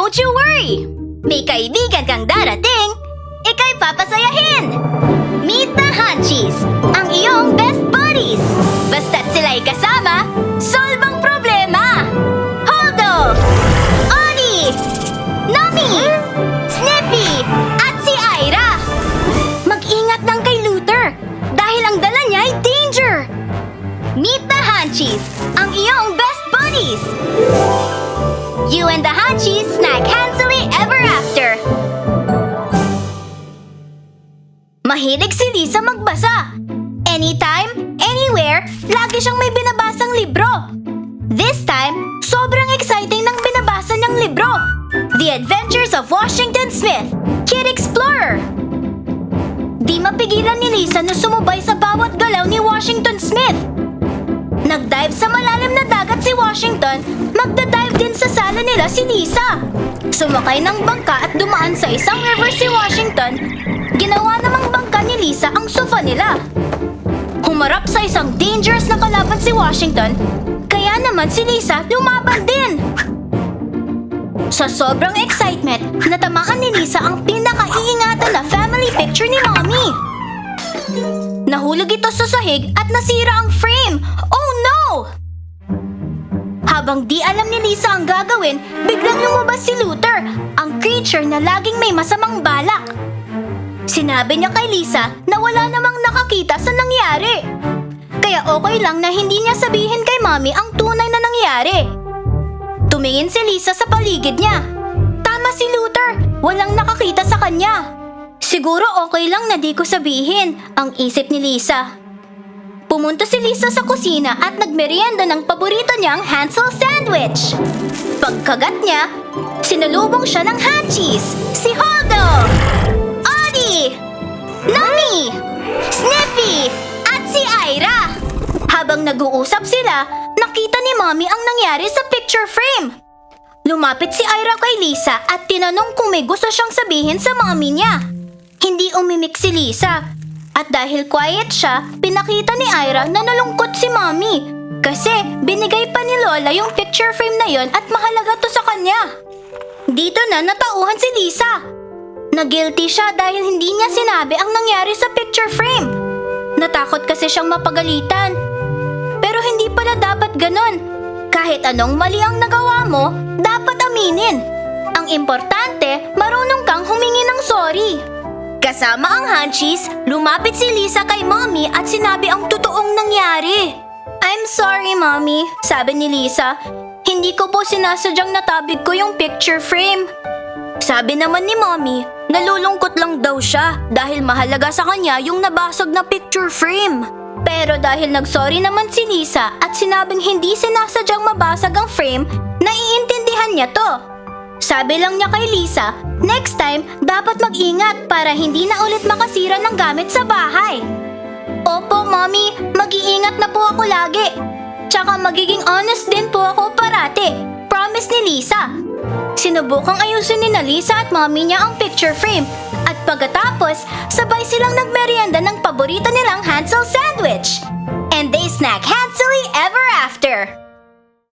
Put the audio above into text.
Don't you worry! May kaibigan kang darating, ika'y papasayahin! Meet the Hunchies, ang iyong best buddies! Basta't sila'y kasama, solve ang problema! Holdo! Oni! Nami! Snippy! At si Ira! Mag-ingat lang kay Luther dahil ang dala niya ay danger! Meet the Hunchies, ang iyong best buddies! You and the Hunchies snack hansily ever after! Mahilig si Lisa magbasa. Anytime, anywhere, lagi siyang may binabasang libro. This time, sobrang exciting ng binabasa niyang libro. The Adventures of Washington Smith, Kid Explorer. Di mapigilan ni Lisa na sumubay sa bawat galaw ni Washington Smith. Nag-dive sa malalim na dagat si Washington, magda-dive din sa sala nila si Lisa. Sumakay ng bangka at dumaan sa isang river si Washington. Ginawa namang bangka ni Lisa ang sofa nila. Humarap sa isang dangerous na kalaban si Washington, kaya naman si Lisa lumaban din. Sa sobrang excitement, natamaan ni Lisa ang pinakaiingatan na family picture ni Mommy. Nahulog ito sa sahig at nasira ang frame. Oh no! Habang di alam ni Lisa ang gagawin, biglang lumabas si Luther, ang creature na laging may masamang balak. Sinabi niya kay Lisa na wala namang nakakita sa nangyari. Kaya okay lang na hindi niya sabihin kay Mommy ang tunay na nangyari. Tumingin si Lisa sa paligid niya. Tama si Luther, walang nakakita sa kanya. Siguro okay lang na di ko sabihin, ang isip ni Lisa. Pumunta si Lisa sa kusina at nagmerienda ng paborito niyang Hansel sandwich. Pagkagat niya, sinalubong siya ng Hunchies, si Holdo, Odi, Nami, Snippy, at si Ira. Habang nag-uusap sila, nakita ni Mommy ang nangyari sa picture frame. Lumapit si Ira kay Lisa at tinanong kung may gusto siyang sabihin sa Mommy niya. Hindi umimik si Lisa. At dahil quiet siya, pinakita ni Ira na nalungkot si Mommy. Kasi binigay pa ni Lola yung picture frame na yon at mahalaga to sa kanya. Dito na natauhan si Lisa. Na-guilty siya dahil hindi niya sinabi ang nangyari sa picture frame. Natakot kasi siyang mapagalitan. Pero hindi pala dapat ganon. Kahit anong mali ang nagawa mo, dapat aminin. Ang importante, marunong kang humingi ng sorry. Kasama ang Hunchies, lumapit si Lisa kay Mommy at sinabi ang totoong nangyari. I'm sorry, Mommy, sabi ni Lisa. Hindi ko po sinasadyang natabig ko yung picture frame. Sabi naman ni Mommy, nalulungkot lang daw siya dahil mahalaga sa kanya yung nabasag na picture frame. Pero dahil nagsorry naman si Lisa at sinabing hindi sinasadyang mabasag ang frame, naiintindihan niya to. Sabi lang niya kay Lisa, next time, dapat mag-ingat para hindi na ulit makasira ng gamit sa bahay. Opo, Mommy, mag-iingat na po ako lagi. Tsaka magiging honest din po ako parati. Promise ni Lisa. Sinubukang ayusin ni Lisa at Mommy niya ang picture frame. At pagkatapos, sabay silang nagmerienda ng paborito nilang Hansel sandwich. And they snack hansily ever after.